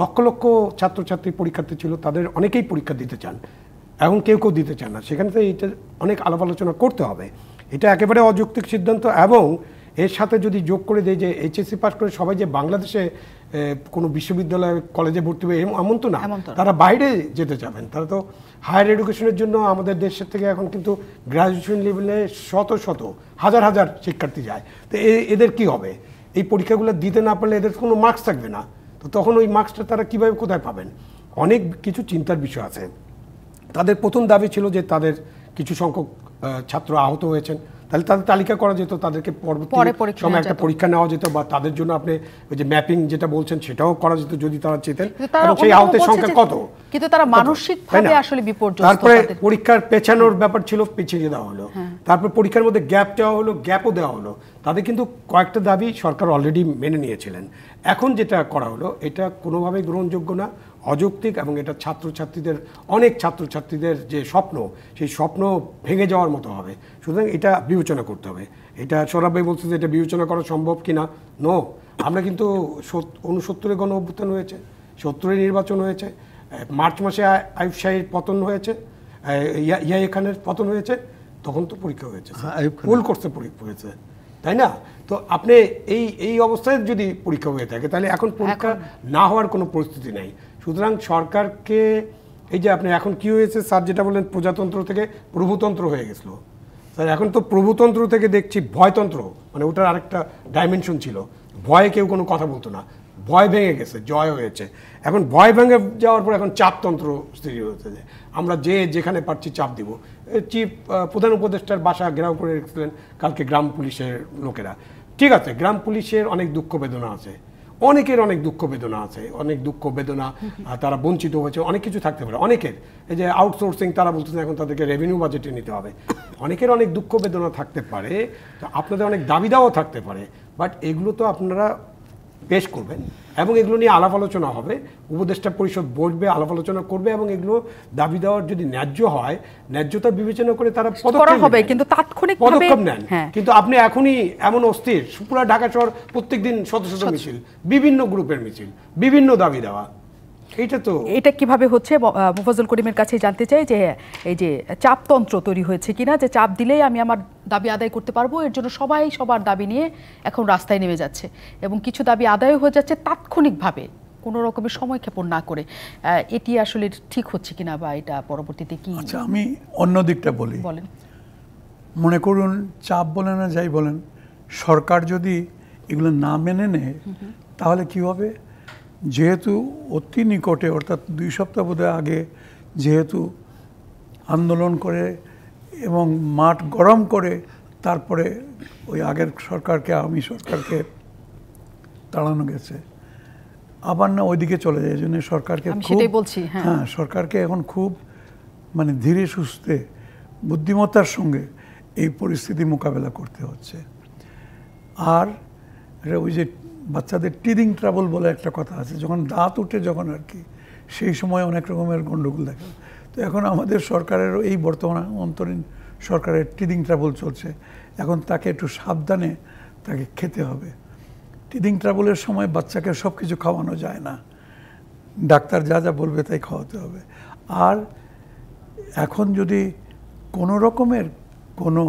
লক্ষ লক্ষ ছাত্রছাত্রী পরীক্ষার্থী ছিল, তাদের অনেকেই পরীক্ষা দিতে চান, এখন কেউ দিতে চান না। সেখানে তো এইটা অনেক আলাপ আলোচনা করতে হবে। এটা একেবারে অযৌক্তিক সিদ্ধান্ত। এবং এর সাথে যদি যোগ করে দেয় যে এইচএসসি পাস করে সবাই যে বাংলাদেশে কোনো বিশ্ববিদ্যালয় কলেজে ভর্তি হবে এমন তো না, তারা বাইরে যেতে চাবেন। তারা তো হায়ার এডুকেশনের জন্য আমাদের দেশের থেকে এখন কিন্তু গ্র্যাজুয়েশন লেভেলে শত হাজার হাজার শিক্ষার্থী যায়। তো এদের কি হবে? এই পরীক্ষাগুলো দিতে না পারলে এদের কোনো মার্কস থাকবে না। তো তখন ওই মার্কসটা তারা কীভাবে কোথায় পাবেন? অনেক কিছু চিন্তার বিষয় আছে। তাদের প্রথম দাবি ছিল যে তাদের কিছু সংখ্যক ছাত্র আহত হয়েছেন, তাহলে তাদের তালিকা করা যেত, তাদেরকে পরবর্তী সময় একটা পরীক্ষা নেওয়া যেত, বা তাদের জন্য আপনি ওই যে ম্যাপিং যেটা বলছেন সেটাও করা যেত যদি তারা চেতেন। সেই আহতের সংখ্যা কত, কিন্তু তারা মানসিকভাবে আসলে বিপর্যস্ত। তারপরে পরীক্ষার পেছানোর ব্যাপার ছিল, পেছিয়ে দেওয়া হলো। তারপর পরীক্ষার মধ্যে গ্যাপ দেওয়া হলো, গ্যাপও দেওয়া হলো। তাদের কিন্তু কয়েকটা দাবি সরকার অলরেডি মেনে নিয়েছিলেন। এখন যেটা করা হলো এটা কোনোভাবেই গ্রহণযোগ্য না, অযৌক্তিক, এবং এটা ছাত্রছাত্রীদের, অনেক ছাত্রছাত্রীদের যে স্বপ্ন, সেই স্বপ্ন ভেঙে যাওয়ার মতো হবে। সুতরাং এটা বিবেচনা করতে হবে। এটা সৌরভ ভাই বলছে যে এটা বিবেচনা করা সম্ভব কিনা, নো। আমরা কিন্তু 69-এ গণ অভ্যুত্থান হয়েছে, 70-এ নির্বাচন হয়েছে, মার্চ মাসে আইয়ুব শাহীর পতন হয়েছে, ইয়াহিয়া খানের পতন হয়েছে, তখন তো পরীক্ষা হয়েছে, ভুল করছে পরীক্ষা হয়েছে, তাই না? তো আপনি এই অবস্থায় যদি পরীক্ষা হয়ে থাকে তাহলে এখন পরীক্ষা না হওয়ার কোনো পরিস্থিতি নেই। সুতরাং সরকারকে এই যে আপনি এখন কি হয়েছে স্যার যেটা বললেন, প্রজাতন্ত্র থেকে প্রভুতন্ত্র হয়ে গেছিল স্যার। এখন তো প্রভুতন্ত্র থেকে দেখছি ভয়তন্ত্র, মানে ওটার আরেকটা ডাইমেনশন ছিল। ভয়ে কেউ কোনো কথা বলতো না, ভয় ভেঙে গেছে, জয় হয়েছে। এখন ভয় ভেঙে যাওয়ার পর এখন চাপতন্ত্র স্থির হয়েছে যে আমরা যেখানে পারছি চাপ দিব। চিফ প্রধান উপদেষ্টার বাসা ঘেরাও করে রেখেছিলেন কালকে গ্রাম পুলিশের লোকেরা। ঠিক আছে, গ্রাম পুলিশের অনেক দুঃখ বেদনা আছে, অনেকের অনেক দুঃখ বেদনা আছে, অনেক দুঃখ বেদনা, তারা বঞ্চিত হয়েছে, অনেক কিছু থাকতে পারে অনেকের। এই যে আউটসোর্সিং তারা বলতেছেন এখন তাদেরকে রেভিনিউ বাজেটে নিতে হবে, অনেকের অনেক দুঃখ বেদনা থাকতে পারে, তো আপনাদের অনেক দাবি দাওয়াও থাকতে পারে। বাট এগুলো তো আপনারা পেশ করবেন এবং এগুলো নিয়ে আলাপ আলোচনা হবে, উপদেষ্টা পরিষদ বসবে, আলাপ আলোচনা করবে, এবং এগুলো দাবি দেওয়ার যদি ন্যায্য হয়, ন্যায্যতা বিবেচনা করে তারা পদক্ষেপ নেন। কিন্তু আপনি এখনই এমন অস্থির, পুরা ঢাকা শহর প্রত্যেকদিন শত শত মিছিল, বিভিন্ন গ্রুপের মিছিল, বিভিন্ন দাবি দেওয়া, এটা কিভাবে হচ্ছে? মুফাজ্জল করিমের কাছে জানতে চাই যে এই যে চাপতন্ত্র তৈরি হয়েছে কিনা, যে চাপ দিলেই আমি আমার দাবি আদায় করতে পারবো, এর জন্য সবাই সবার দাবি নিয়ে এখন রাস্তায় নেমে যাচ্ছে, এবং কিছু দাবি আদায় হয়ে যাচ্ছে তাৎক্ষণিকভাবে, কোনো রকমের সময়ক্ষেপণ না করে। এটি আসলে ঠিক হচ্ছে কিনা, বা এটা পরবর্তীতে কি? আচ্ছা, আমি অন্য দিকটা বলি। বলেন। মনে করুন চাপ বলেন না যাই বলেন, সরকার যদি এগুলো না মেনে নেয় তাহলে কি হবে? যেহেতু অতি নিকটে, অর্থাৎ 2 সপ্তাহ বোধহয় আগে যেহেতু আন্দোলন করে এবং মাঠ গরম করে তারপরে ওই আগের সরকারকে, আওয়ামী সরকারকে তাড়ানো গেছে, আবার না ওইদিকে চলে যায়। এই জন্য সরকারকে সরকারকে এখন খুব মানে ধীরে সুস্থে বুদ্ধিমত্তার সঙ্গে এই পরিস্থিতি মোকাবেলা করতে হচ্ছে। আর ওই যে বাচ্চাদের টিদিং ট্রাবল বলে একটা কথা আছে, যখন দাঁত উঠে যখন আর কি, সেই সময় অনেক রকমের গণ্ডগোল দেখা। তো এখন আমাদের সরকারের এই বর্তমান অন্তরীণ সরকারের টিদিং ট্রাবল চলছে, এখন তাকে একটু সাবধানে তাকে খেতে হবে। টিদিং ট্রাবলের সময় বাচ্চাকে সব কিছু খাওয়ানো যায় না, ডাক্তার যা যা বলবে তাই খাওয়াতে হবে। আর এখন যদি কোনো রকমের কোনো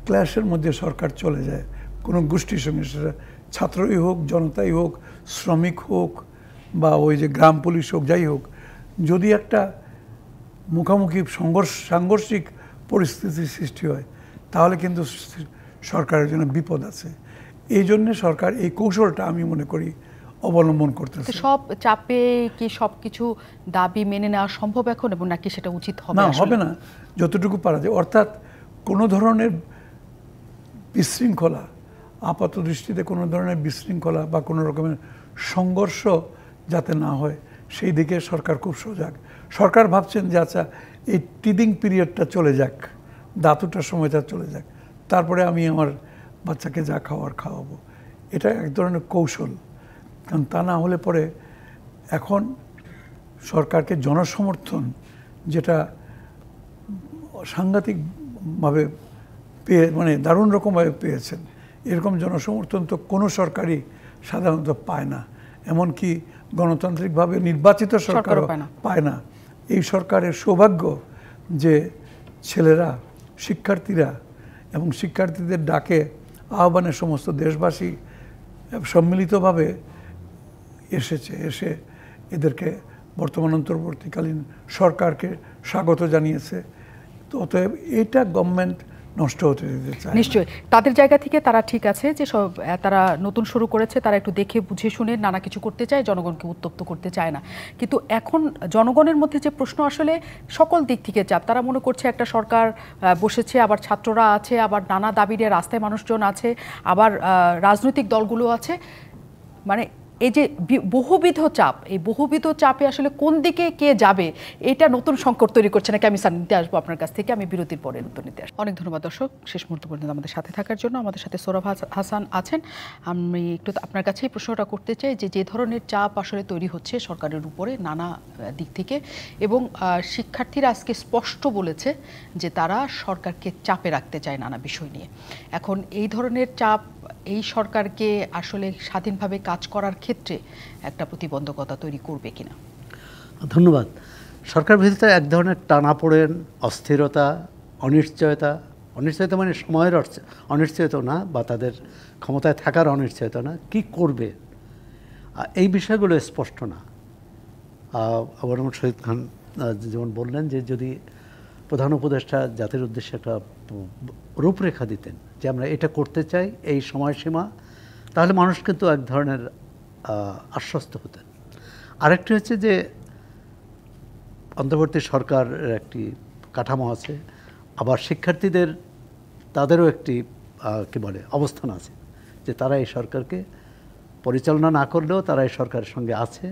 ক্লাসের মধ্যে সরকার চলে যায় কোনো গোষ্ঠীর সঙ্গে, সেটা ছাত্রই হোক, জনতাই হোক, শ্রমিক হোক, বা ওই যে গ্রাম পুলিশ হোক, যাই হোক, যদি একটা মুখোমুখি সাংঘর্ষিক পরিস্থিতির সৃষ্টি হয় তাহলে কিন্তু সরকারের জন্য বিপদ আছে। এই জন্যে সরকার এই কৌশলটা আমি মনে করি অবলম্বন করতেছে। সব চাপে কি সবকিছু দাবি মেনে নেওয়া সম্ভব এখন, এবং নাকি সেটা উচিত হবে? না, হবে না, যতটুকু পারা যায়। অর্থাৎ কোনো ধরনের বিশৃঙ্খলা, আপাত দৃষ্টিতে কোনো ধরনের বিশৃঙ্খলা বা কোনো রকমের সংঘর্ষ যাতে না হয় সেই দিকে সরকার খুব সজাগ। সরকার ভাবছেন যে আচ্ছা এই টিদিং পিরিয়ডটা চলে যাক, দাঁতুটার সময়টা চলে যাক, তারপরে আমি আমার বাচ্চাকে যা খাওয়াবো। এটা এক ধরনের কৌশল, কারণ তা না হলে পরে এখন সরকারকে জনসমর্থন যেটা সাংঘাতিকভাবে মানে দারুণ রকমভাবে পেয়েছেন, এরকম জনসমর্থন তো কোনো সরকারই সাধারণত পায় না, এমনকি গণতান্ত্রিকভাবে নির্বাচিত সরকারও পায় না। এই সরকারের সৌভাগ্য যে ছেলেরা, শিক্ষার্থীরা এবং শিক্ষার্থীদের ডাকে আহ্বানে সমস্ত দেশবাসী সম্মিলিতভাবে এসে এদেরকে বর্তমান অন্তর্বর্তীকালীন সরকারকে স্বাগত জানিয়েছে। তো অতএব এটা গভর্নমেন্ট নষ্ট হতে দিতে চায় না। নিশ্চয়ই তাদের জায়গা থেকে তারা ঠিক আছে যে সব তারা নতুন শুরু করেছে, তারা একটু দেখে বুঝে শুনে নানা কিছু করতে চায়, জনগণকে উত্তপ্ত করতে চায় না। কিন্তু এখন জনগণের মধ্যে যে প্রশ্ন আসলে সকল দিক থেকে চাপ, তারা মনে করছে একটা সরকার বসেছে, আবার ছাত্ররা আছে, আবার নানা দাবি নিয়ে রাস্তায় মানুষজন আছে, আবার রাজনৈতিক দলগুলো আছে, মানে এই যে বহুবিধ চাপ, এই বহুবিধ চাপে আসলে কোন দিকে কে যাবে এটা নতুন সংকট তৈরি করছে নাকি? আমি নিতে আসবো আপনার কাছ থেকে, আমি বিরতির পরে উত্তর নিতে আসবো। অনেক ধন্যবাদ দর্শক, শেষ মুহূর্ত পর্যন্ত আমাদের সাথে থাকার জন্য। আমাদের সাথে সোহরাব হাসান আছেন। আমি একটু আপনার কাছে এই প্রশ্নটা করতে চাই যে ধরনের চাপ আসলে তৈরি হচ্ছে সরকারের উপরে নানা দিক থেকে, এবং শিক্ষার্থীরা আজকে স্পষ্ট বলেছে যে তারা সরকারকে চাপে রাখতে চায় নানা বিষয় নিয়ে। এখন এই ধরনের চাপ এই সরকারকে আসলে স্বাধীনভাবে কাজ করার ক্ষেত্রে একটা প্রতিবন্ধকতা তৈরি করবে কিনা? ধন্যবাদ। সরকার ভিত্তিতে এক ধরনের টানাপোড়েন, অস্থিরতা, অনিশ্চয়তা মানে সময়ের অনিশ্চয়তা না, বা তাদের ক্ষমতায় থাকার অনিশ্চয়তা না, কি করবে এই বিষয়গুলো স্পষ্ট না। আবার শহীদ খান যেমন বললেন যে যদি প্রধান উপদেষ্টা জাতির উদ্দেশ্যে একটা রূপরেখা দিতেন যে আমরা এটা করতে চাই এই সময়সীমা, তাহলে মানুষ কিন্তু এক ধরনের আশ্বস্ত হতেন। আরেকটি হচ্ছে যে অন্তর্বর্তী সরকারের একটি কাঠামো আছে, আবার শিক্ষার্থীদের তাদেরও একটি কি বলে অবস্থান আছে যে তারা এই সরকারকে পরিচালনা না করলেও তারা এই সরকারের সঙ্গে আছে।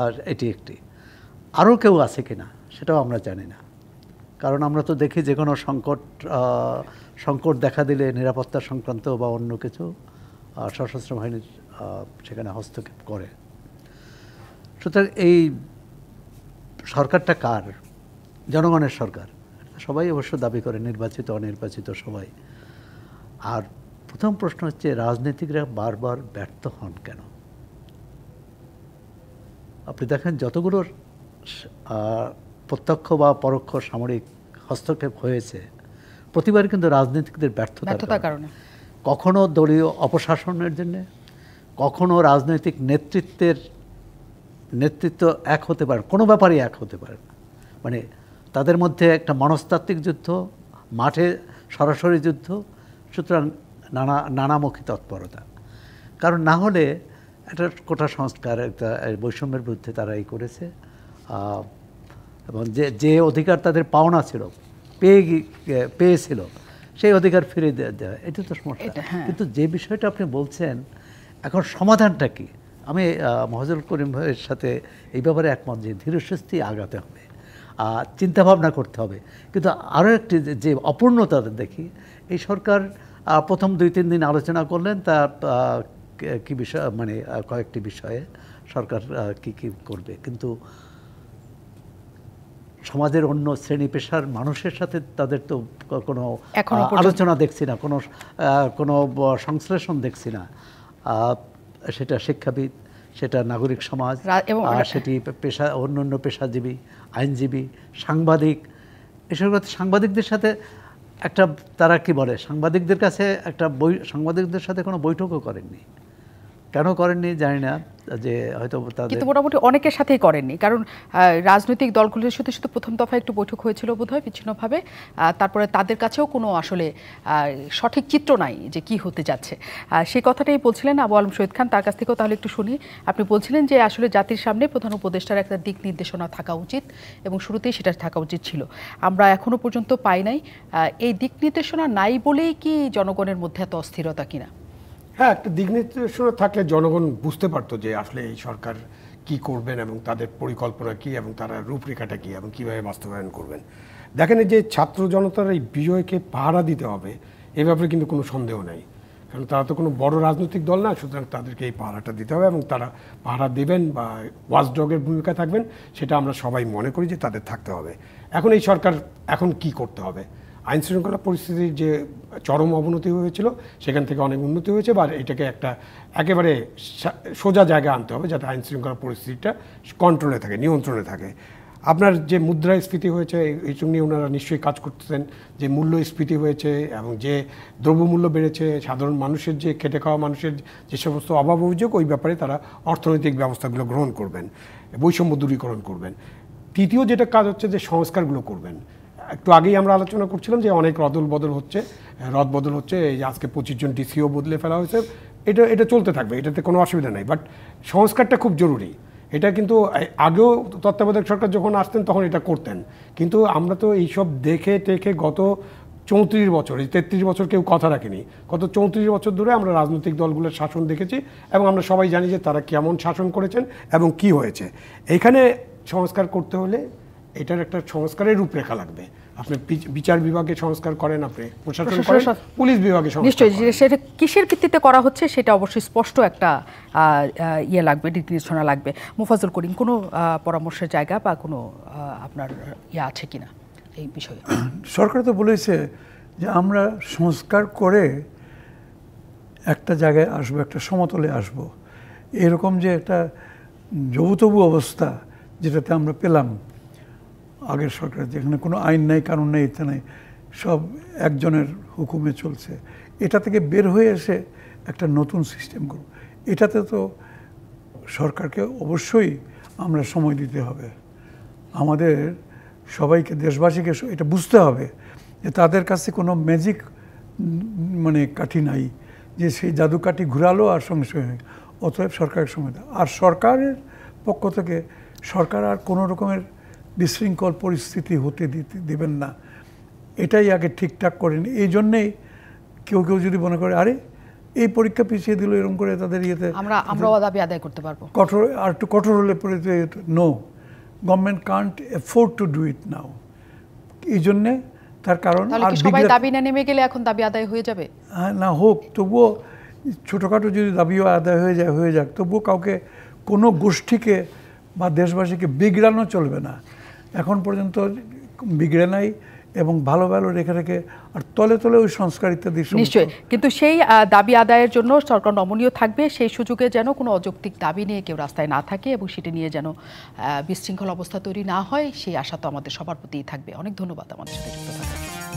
আর এটি একটি আরও কেউ আছে কিনা সেটাও আমরা জানি না, কারণ আমরা তো দেখি যে কোনো সংকট দেখা দিলে নিরাপত্তা সংক্রান্ত বা অন্য কিছু সশস্ত্র বাহিনীর সেখানে হস্তক্ষেপ করে। সুতরাং এই সরকারটা কার? জনগণের সরকার, সবাই অবশ্য দাবি করে, নির্বাচিত অনির্বাচিত সবাই। আর প্রথম প্রশ্ন হচ্ছে রাজনীতিকরা বারবার ব্যর্থ হন কেন? আপনি দেখেন যতগুলোর প্রত্যক্ষ বা পরোক্ষ সামরিক হস্তক্ষেপ হয়েছে প্রতিবার কিন্তু রাজনীতিকদের ব্যর্থতার কারণে। কখনো দলীয় অপশাসনের জন্যে, কখনো রাজনৈতিক নেতৃত্ব এক হতে পারে, কোনো ব্যাপারেই এক হতে পারে না। মানে তাদের মধ্যে একটা মনস্তাত্ত্বিক যুদ্ধ, মাঠে সরাসরি যুদ্ধ, সুতরাং নানামুখী তৎপরতা। কারণ না হলে একটা কোটা সংস্কার, একটা বৈষম্যের বিরুদ্ধে তারা এই করেছে, এবং যে অধিকার তাদের পাওনা ছিল, পেয়েছিল, সেই অধিকার ফিরিয়ে দেওয়া, এটা তো সমস্যা। কিন্তু যে বিষয়টা আপনি বলছেন এখন সমাধানটা কি, আমি মফিজুল করিম ভাইয়ের সাথে এই ব্যাপারে একমত যে ধীরস্থির আগাতে হবে, চিন্তাভাবনা করতে হবে। কিন্তু আরও একটি যে অপূর্ণতা দেখি, এই সরকার প্রথম 2-3 দিন আলোচনা করলেন, তা কি বিষয়, মানে কয়েকটি বিষয়ে সরকার কি করবে, কিন্তু সমাজের অন্য শ্রেণী পেশার মানুষের সাথে তাদের তো কোনো আলোচনা দেখছি না, কোনো সংশ্লেষণ দেখছি না। সেটা শিক্ষাবিদ, সেটা নাগরিক সমাজ, সেটি অন্যান্য পেশাজীবী, আইনজীবী, সাংবাদিক, এসব সাংবাদিকদের সাথে একটা তারা কি বলে, সাংবাদিকদের কাছে সাংবাদিকদের সাথে কোনো বৈঠকও করেননি। কেন করেননি জানি না, যে হয়তো কিন্তু মোটামুটি অনেকের সাথেই করেননি, কারণ রাজনৈতিক দলগুলোর সাথে শুধু প্রথম দফায় একটু বৈঠক হয়েছিল বোধহয় বিচ্ছিন্নভাবে, তারপরে তাদের কাছেও কোনো আসলে সঠিক চিত্র নাই যে কি হতে যাচ্ছে। সেই কথাটাই বলছিলেন আবু আলম শহীদ খান, তার কাছ থেকেও তাহলে একটু শুনি। আপনি বলছিলেন যে আসলে জাতির সামনে প্রধান উপদেষ্টার একটা দিক নির্দেশনা থাকা উচিত, এবং শুরুতেই সেটা থাকা উচিত ছিল, আমরা এখনো পর্যন্ত পাই নাই। এই দিক নির্দেশনা নাই বলেই কি জনগণের মধ্যে এত অস্থিরতা কিনা? হ্যাঁ, একটা দিক নির্দেশনা থাকলে জনগণ বুঝতে পারতো যে আসলে এই সরকার কি করবেন এবং তাদের পরিকল্পনা কি এবং তারা রূপরেখাটা কি এবং কীভাবে বাস্তবায়ন করবেন। দেখেন, যে ছাত্র জনতার এই বিজয়কে পাহারা দিতে হবে এ ব্যাপারে কিন্তু কোনো সন্দেহ নেই, কারণ তারা তো কোনো বড় রাজনৈতিক দল না, সুতরাং তাদেরকে এই পাহারাটা দিতে হবে এবং তারা পাহারা দেবেন বা ওয়াচডগের ভূমিকা থাকবেন, সেটা আমরা সবাই মনে করি যে তাদের থাকতে হবে। এখন এই সরকার এখন কি করতে হবে? আইন শৃঙ্খলা পরিস্থিতির যে চরম অবনতি হয়েছিল সেখান থেকে অনেক উন্নতি হয়েছে, বা এটাকে একটা একেবারে সোজা জায়গায় আনতে হবে যাতে আইন শৃঙ্খলা পরিস্থিতিটা কন্ট্রোলে থাকে, নিয়ন্ত্রণে থাকে। আপনার যে মুদ্রাস্ফীতি হয়েছে এই নিয়ে ওনারা নিশ্চয়ই কাজ করতেছেন, যে মূল্যস্ফীতি হয়েছে এবং যে দ্রব্যমূল্য বেড়েছে, সাধারণ মানুষের যে খেটে খাওয়া মানুষের যে সমস্ত অভাব অভিযোগ, ওই ব্যাপারে তারা অর্থনৈতিক ব্যবস্থাগুলো গ্রহণ করবেন, বৈষম্য দূরীকরণ করবেন। তৃতীয় যেটা কাজ হচ্ছে যে সংস্কারগুলো করবেন। একটু আগেই আমরা আলোচনা করছিলাম যে অনেক রদবদল হচ্ছে, এই যে আজকে 25 জন ডিসিও বদলে ফেলা হয়েছে, এটা চলতে থাকবে, এটাতে কোনো অসুবিধা নেই। বাট সংস্কারটা খুব জরুরি। এটা কিন্তু আগেও তত্ত্বাবধায়ক সরকার যখন আসতেন তখন এটা করতেন, কিন্তু আমরা তো এইসব দেখে গত 34 বছর, এই 33 বছর কেউ কথা রাখেনি, গত 34 বছর ধরে আমরা রাজনৈতিক দলগুলোর শাসন দেখেছি এবং আমরা সবাই জানি যে তারা কেমন শাসন করেছেন এবং কি হয়েছে। এইখানে সংস্কার করতে হলে এটার একটা সংস্কারের রূপরেখা লাগবে। আপনি বিচার বিভাগে সংস্কার করেন, আপনি প্রশাসন করেন, পুলিশ বিভাগে সংস্কার নিশ্চয়ই সেটা কিসের ভিত্তিতে করা হচ্ছে সেটা অবশ্যই স্পষ্ট একটা লাগবে, নির্দেশনা লাগবে। মুফাজ্জল করিম, কোনো পরামর্শের জায়গা বা কোনো আপনার আছে কিনা এই বিষয়ে? সরকার তো বলেছে যে আমরা সংস্কার করে একটা জায়গায় আসবো, একটা সমতলে আসব। এরকম যে একটা জবুতবু অবস্থা যেটাতে আমরা পেলাম আগের সরকার, যেখানে কোনো আইন নেই, কানুন নেই, ইত্যাদি নেই, সব একজনের হুকুমে চলছে, এটা থেকে বের হয়ে এসে একটা নতুন সিস্টেম করব। এটাতে তো সরকারকে অবশ্যই আমরা সময় দিতে হবে। আমাদের সবাইকে, দেশবাসীকে এটা বুঝতে হবে যে তাদের কাছে কোনো ম্যাজিক কাঠি নাই যে সেই জাদু কাঠি ঘুরালো আর সঙ্গে সঙ্গে, অতএব সরকারের সময় দেয়। আর সরকারের পক্ষ থেকে সরকার আর কোনো রকমের বিশৃঙ্খল পরিস্থিতি হতে দেবেন না, এটাই আগে ঠিকঠাক করেন। এই জন্যেই কেউ যদি মনে করে আরে এই পরীক্ষা পিছিয়ে দিল এরকম করে তাদের ইয়েতে আমরাও দাবি আদায় করতে পারবো, একটু কঠোর হলে পরে no, government can't afford to do it now. এই জন্যে তার কারণ সবাই দাবি না নেমে গেলে এখন দাবি আদায় হয়ে যাবে না, হোক, তবুও ছোটোখাটো যদি দাবিও আদায় হয়ে যাক, তবুও কাউকে কোনো গোষ্ঠীকে বা দেশবাসীকে বিগড়ানো চলবে না। এখন পর্যন্ত বিগড়ে নাই এবং ভালো রেখে আর তলে ওই সংস্কার ইত্যাদি নিশ্চয়ই। কিন্তু সেই দাবি আদায়ের জন্য সরকার নমনীয় থাকবে, সেই সুযোগে যেন কোনো অযৌক্তিক দাবি নিয়ে কেউ রাস্তায় না থাকে এবং সেটা নিয়ে যেন বিশৃঙ্খল অবস্থা তৈরি না হয়, সেই আশা তো আমাদের সবার প্রতিই থাকবে। অনেক ধন্যবাদ আমাদের সাথে যুক্ত থাকার।